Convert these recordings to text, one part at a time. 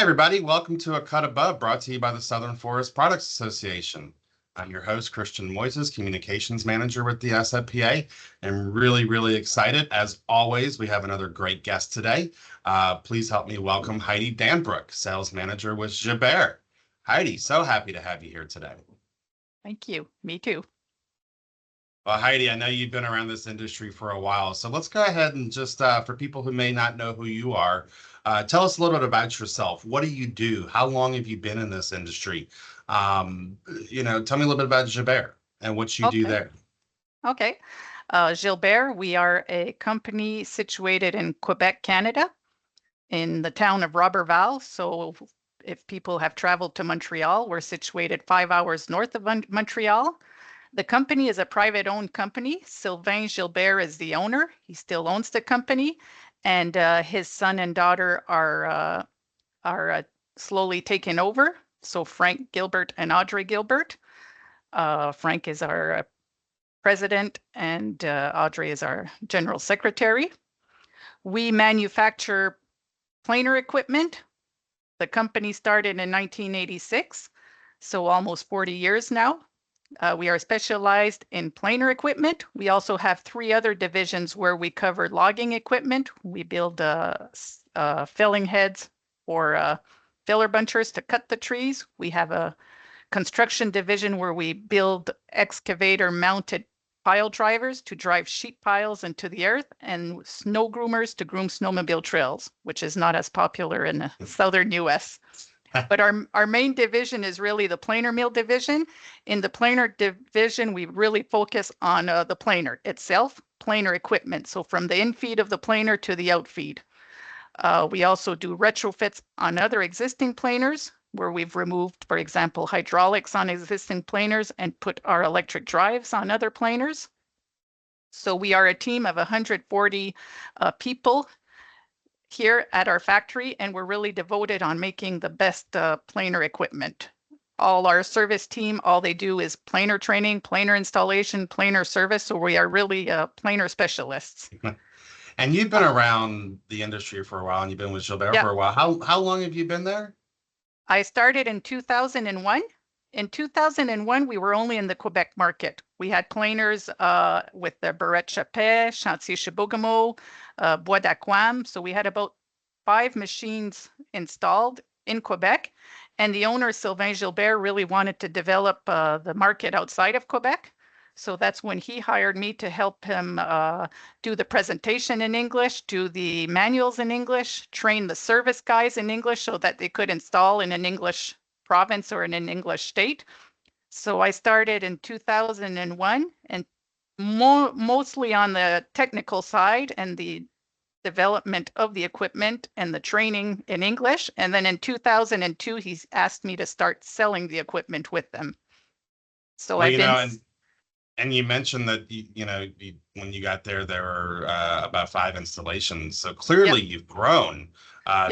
everybody. Welcome to A Cut Above, brought to you by the Southern Forest Products Association. I'm your host, Christian Moises, Communications Manager with the SFPA, and really excited. As always, we have another great guest today. Please help me welcome Heidi Danbrook, Sales Manager with Gilbert. Heidi, so happy to have you here today. Thank you. Me too. Well, Heidi, I know you've been around this industry for a while, so let's go ahead and just, for people who may not know who you are, tell us a little bit about yourself. What do you do? How long have you been in this industry? Tell me a little bit about Gilbert and what you do there. Okay. Gilbert, we are a company situated in Quebec, Canada, in the town of Roberval. So if people have traveled to Montreal, we're situated 5 hours north of Montreal. The company is a private-owned company. Sylvain Gilbert is the owner. He still owns the company, and his son and daughter are slowly taking over. So Frank Gilbert and Audrey Gilbert. Frank is our president, and Audrey is our general secretary. We manufacture planer equipment. The company started in 1986, so almost 40 years now. We are specialized in planer equipment. We also have 3 other divisions where we cover logging equipment. We build felling heads or filler bunchers to cut the trees. We have a construction division where we build excavator mounted pile drivers to drive sheet piles into the earth, and snow groomers to groom snowmobile trails, which is not as popular in the southern US. But our main division is really the planer mill division. In the planer division, we really focus on the planer itself, planer equipment. So from the infeed of the planer to the outfeed. We also do retrofits on other existing planers where we've removed, for example, hydraulics on existing planers and put our electric drives on other planers. So we are a team of 140 people here at our factory, and we're really devoted on making the best planer equipment. All our service team, all they do is planer training, planer installation, planer service. So we are really planer specialists. And you've been around the industry for a while, and you've been with Gilbert for a while. How long have you been there? I started in 2001. In 2001, we were only in the Quebec market. We had planers with the Barrette Chapet, Chantier Chibougamau, Bois d'Aquam. So we had about 5 machines installed in Quebec. And the owner, Sylvain Gilbert, really wanted to develop the market outside of Quebec. So that's when he hired me to help him do the presentation in English, do the manuals in English, train the service guys in English so that they could install in an English province or in an English state. So I started in 2001 and mostly on the technical side and the development of the equipment and the training in English. And then in 2002, he asked me to start selling the equipment with them. So I've been... And you mentioned that, when you got there were about 5 installations. So clearly you've grown.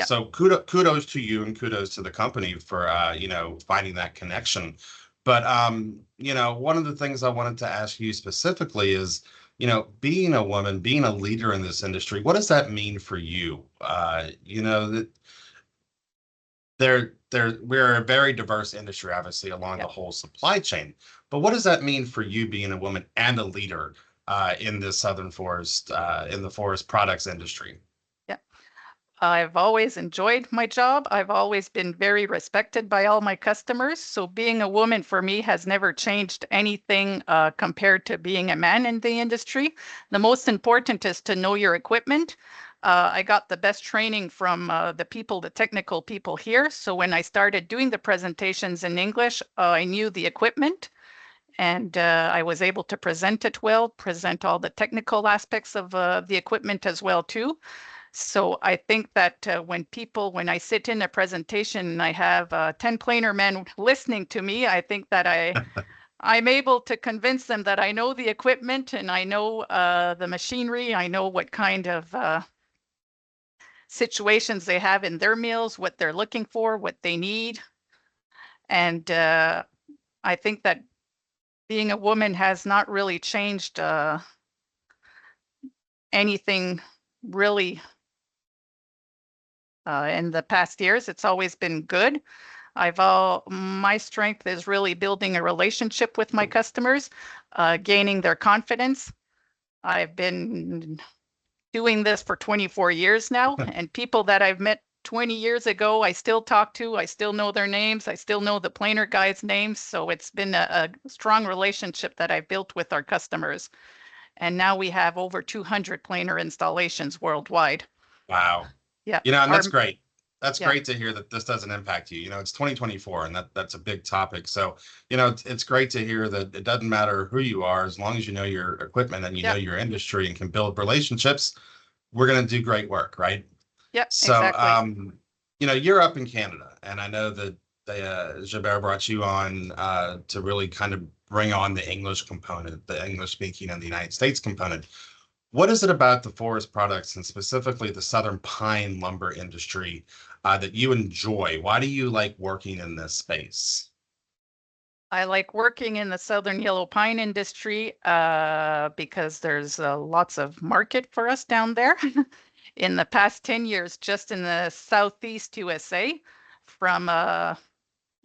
So kudos to you and kudos to the company for, finding that connection. But, one of the things I wanted to ask you specifically is, being a woman, being a leader in this industry, what does that mean for you? We're a very diverse industry, obviously, along the whole supply chain. But what does that mean for you being a woman and a leader in the Southern Forest, in the forest products industry? Yeah, I've always enjoyed my job. I've always been very respected by all my customers. So being a woman for me has never changed anything compared to being a man in the industry. The most important is to know your equipment. I got the best training from the technical people here. So when I started doing the presentations in English, I knew the equipment and I was able to present it well, present all the technical aspects of the equipment as well too. So I think that when I sit in a presentation and I have 10 planer men listening to me, I think that I'm able to convince them that I know the equipment and I know the machinery. I know what kind of situations they have in their mills, what they're looking for, what they need. And I think that being a woman has not really changed anything really In the past years, it's always been good. My strength is really building a relationship with my customers, gaining their confidence. I've been doing this for 24 years now, and people that I've met 20 years ago, I still talk to, I still know their names, I still know the planer guys' names. So it's been a strong relationship that I've built with our customers. And now we have over 200 planer installations worldwide. Wow. Yeah. And that's great. That's Yeah. great to hear that this doesn't impact you. It's 2024 and that's a big topic. So, it's great to hear that it doesn't matter who you are, as long as you know your equipment and you know your industry and can build relationships, we're going to do great work, right? Yeah, So, exactly. you're up in Canada, and I know that Gilbert brought you on to really kind of bring on the English component, the English speaking and the United States component. What is it about the forest products and specifically the Southern pine lumber industry that you enjoy? Why do you like working in this space? I like working in the Southern yellow pine industry because there's lots of market for us down there. In the past 10 years, just in the Southeast USA, from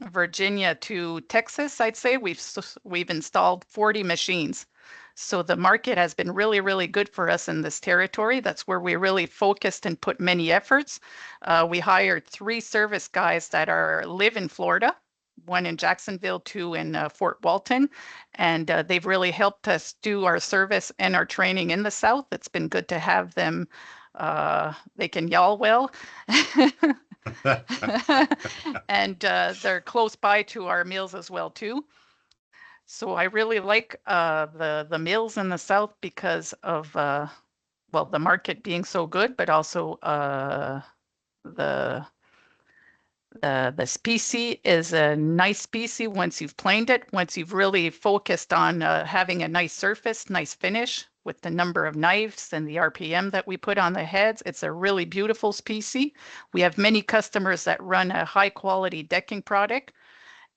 Virginia to Texas, I'd say we've installed 40 machines. So the market has been really, really good for us in this territory. That's where we really focused and put many efforts. We hired 3 service guys that live in Florida, 1 in Jacksonville, 2 in Fort Walton, and they've really helped us do our service and our training in the South. It's been good to have them. They can yell well. And they're close by to our mills as well too. So I really like the mills in the South because of the market being so good, but also the the species is a nice species once you've planed it, once you've really focused on having a nice surface, nice finish with the number of knives and the RPM that we put on the heads. It's a really beautiful species. We have many customers that run a high quality decking product,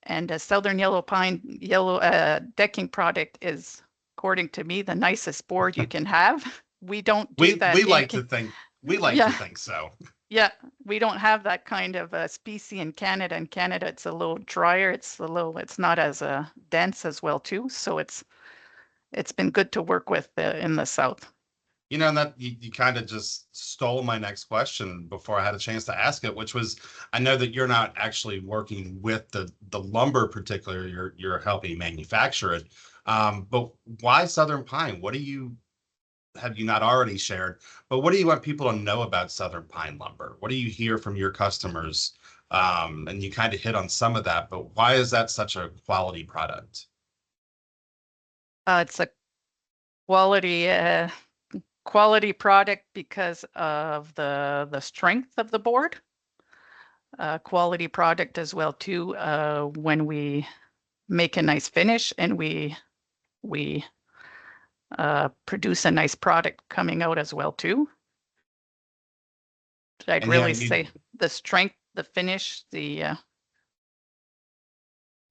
and a Southern yellow pine decking product is, according to me, the nicest board you can have. We don't do that. We like to think so. Yeah, we don't have that kind of a species in Canada. In Canada, it's a little drier. It's not as dense as well too. So it's been good to work with in the South. And that you kind of just stole my next question before I had a chance to ask it, which was, I know that you're not actually working with the lumber particularly, you're helping manufacture it. But why Southern pine? Have you not already shared, but what do you want people to know about Southern pine lumber? What do you hear from your customers? And you kind of hit on some of that, but why is that such a quality product? It's a quality product because of the strength of the board. Quality product as well too. When we make a nice finish and we produce a nice product coming out as well too. I'd really say the strength, the finish, and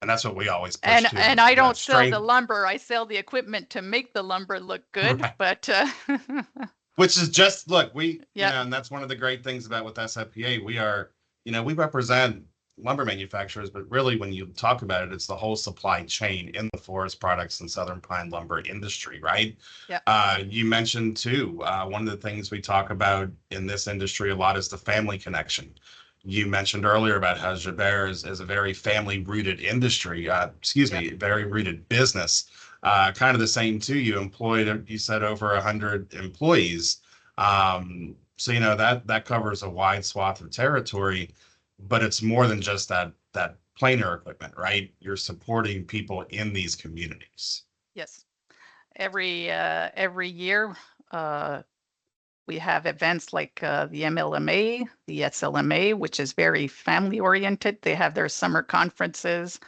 that's what we always push and I don't sell the lumber. I sell the equipment to make the lumber look good. Right. But which is just and that's one of the great things about with SFPA. We represent lumber manufacturers, but really when you talk about it, it's the whole supply chain in the forest products and Southern pine lumber industry, right? Yeah. You mentioned too, one of the things we talk about in this industry a lot is the family connection. You mentioned earlier about how Gilbert is a very family-rooted industry, very rooted business. Kind of the same too. You said over 100 employees. So that covers a wide swath of territory, but it's more than just that planer equipment, right? You're supporting people in these communities. Yes. Every year, we have events like the MLMA, the SLMA, which is very family oriented. They have their summer conferences,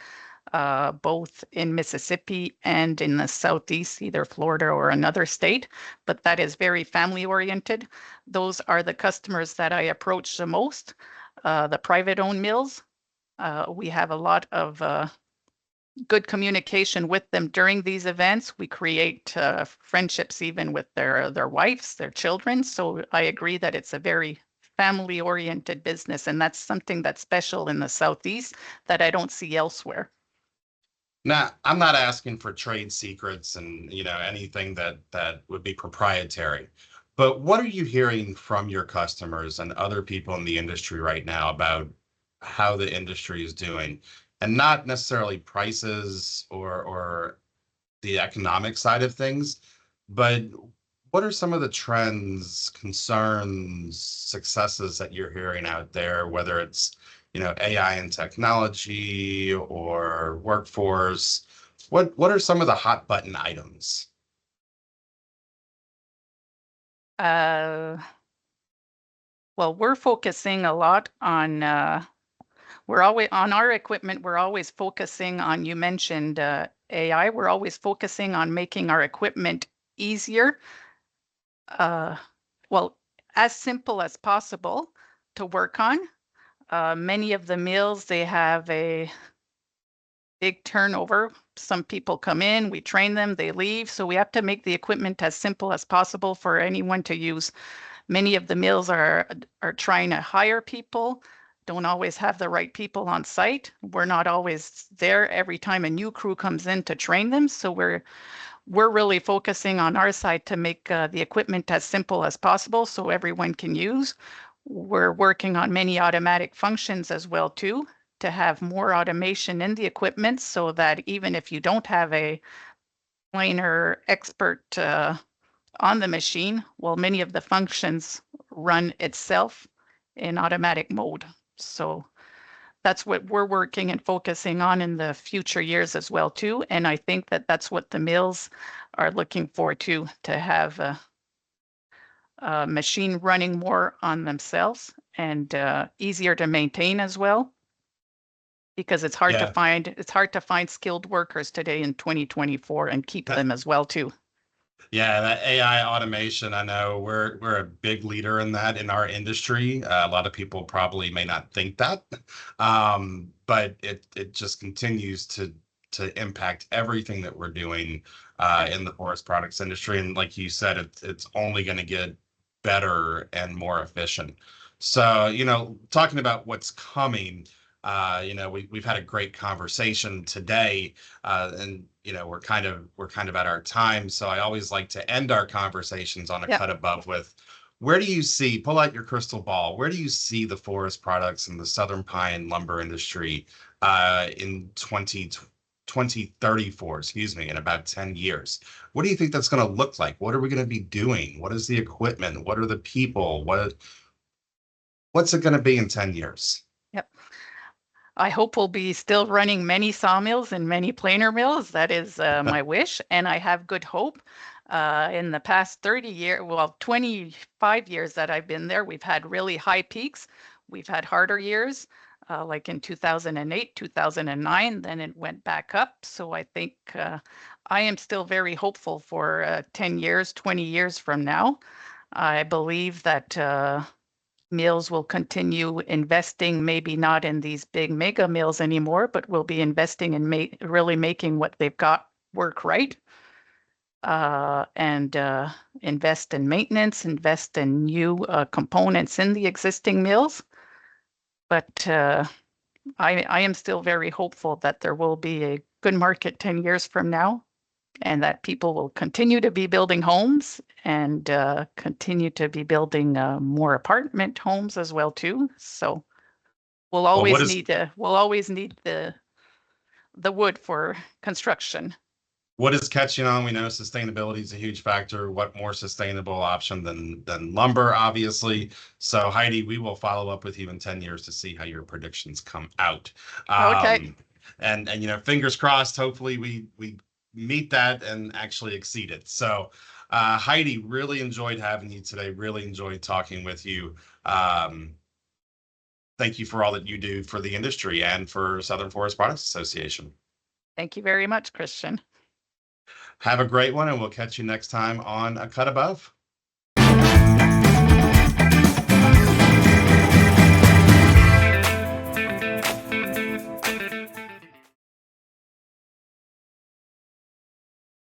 both in Mississippi and in the Southeast, either Florida or another state, but that is very family oriented. Those are the customers that I approach the most, the private owned mills. We have a lot of good communication with them during these events. We create friendships even with their wives, their children. So I agree that it's a very family-oriented business, and that's something that's special in the Southeast that I don't see elsewhere. Now, I'm not asking for trade secrets and, anything that would be proprietary. But what are you hearing from your customers and other people in the industry right now about how the industry is doing? And not necessarily prices or the economic side of things, but what are some of the trends, concerns, successes that you're hearing out there, whether it's, AI and technology or workforce? What are some of the hot button items? Uh, well, we're focusing a lot on we're always on our equipment. We're always focusing on, you mentioned AI. We're always focusing on making our equipment easier. Well, as simple as possible to work on. Many of the mills, they have a big turnover. Some people come in, we train them, they leave. So we have to make the equipment as simple as possible for anyone to use. Many of the mills are trying to hire people, don't always have the right people on site. We're not always there every time a new crew comes in to train them. So we're really focusing on our side to make the equipment as simple as possible so everyone can use. We're working on many automatic functions as well too, to have more automation in the equipment so that even if you don't have a planer expert on the machine, well, many of the functions run itself in automatic mode. So that's what we're working and focusing on in the future years as well too. And I think that that's what the mills are looking for too, to have a machine running more on themselves and easier to maintain as well, because it's hard to Yeah. find skilled workers today in 2024 and keep them as well too. Yeah, that AI automation, I know we're a big leader in that in our industry. A lot of people probably may not think that, but it just continues to impact everything that we're doing in the forest products industry. And like you said, it's only going to get better and more efficient. So, talking about what's coming, we've had a great conversation today, and we're kind of at our time. So I always like to end our conversations on a Yep. cut above with, where do you see, pull out your crystal ball, where do you see the forest products and the Southern pine lumber industry in 2034, excuse me, in about 10 years? What do you think that's going to look like? What are we going to be doing? What is the equipment? What are the people? What's it going to be in 10 years? Yep. I hope we'll be still running many sawmills and many planer mills. That is my wish, and I have good hope. In the past 30 years, well, 25 years that I've been there, we've had really high peaks. We've had harder years, like in 2008, 2009, then it went back up. So I think I am still very hopeful for 10 years, 20 years from now. I believe that mills will continue investing, maybe not in these big mega mills anymore, but will be investing in really making what they've got work right. And invest in maintenance, invest in new components in the existing mills. But I am still very hopeful that there will be a good market 10 years from now, and that people will continue to be building homes and continue to be building more apartment homes as well too. So we'll Well, always need the wood for construction. what is catching on? We know sustainability is a huge factor. What more sustainable option than lumber, obviously? So Heidi, we will follow up with you in 10 years to see how your predictions come out. Okay. And fingers crossed, hopefully we meet that and actually exceed it. So Heidi, really enjoyed having you today. Really enjoyed talking with you. Thank you for all that you do for the industry and for Southern Forest Products Association. Thank you very much, Christian. Have a great one, and we'll catch you next time on A Cut Above.